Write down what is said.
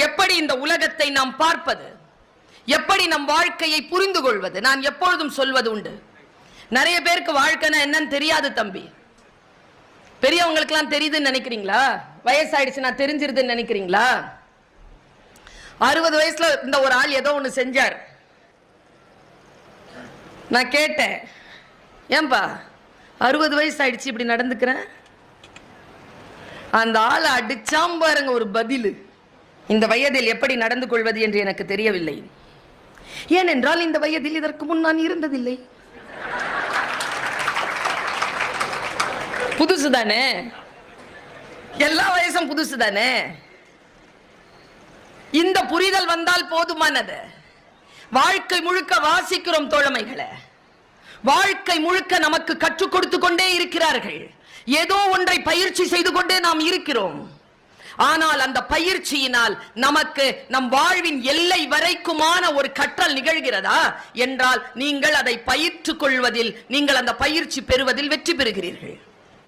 எப்படி இந்த உலகத்தை நாம் பார்ப்பது, எப்படி நம் வாழ்க்கையை புரிந்து கொள்வது. நான் எப்பொழுதும் சொல்வது உண்டு, நிறைய பேருக்கு வாழ்க்கைனா என்னன்னு தெரியாது தம்பி. பெரியவங்களுக்கு எல்லாம் தெரியுதுன்னு நினைக்கிறீங்களா? வயசாயிடுச்சு நான் தெரிஞ்சிருதுன்னு நினைக்கிறீங்களா? 60 வயசுல இந்த ஒரு ஆள் ஏதோ ஒண்ணு செஞ்சார். நான் கேட்டேன், ஏன்பா 60 வயசு ஆயிடுச்சு இப்படி நடந்துக்கிறேன்? அந்த ஆளை அடிச்சாம் பாருங்க ஒரு பதில். இந்த வயதில் எப்படி நடந்து கொள்வது என்று எனக்கு தெரியவில்லை. ஏனென்றால் இந்த வயதில் இதற்கு முன் நான் இருந்ததில்லை. புதுசு தானே, எல்லா வயசும் புதுசு தானே. இந்த புரிதல் வந்தால் போதுமானது. வாழ்க்கை முழுக்க வாசிக்கிறோம் தோழமைகளை, வாழ்க்கை முழுக்க நமக்கு கற்றுக் கொடுத்து கொண்டே இருக்கிறார்கள். ஏதோ ஒன்றை பயிற்சி செய்து கொண்டே நாம் இருக்கிறோம். ஆனால் அந்த பயிற்சியினால் நமக்கு நம் வாழ்வின் எல்லை வரைக்குமான ஒரு கற்றல் நிகழ்கிறதா என்றால் நீங்கள் அதை பயிற்றுக் கொள்வதில், நீங்கள் அந்த பயிற்சி பெறுவதில் வெற்றி பெறுகிறீர்கள்.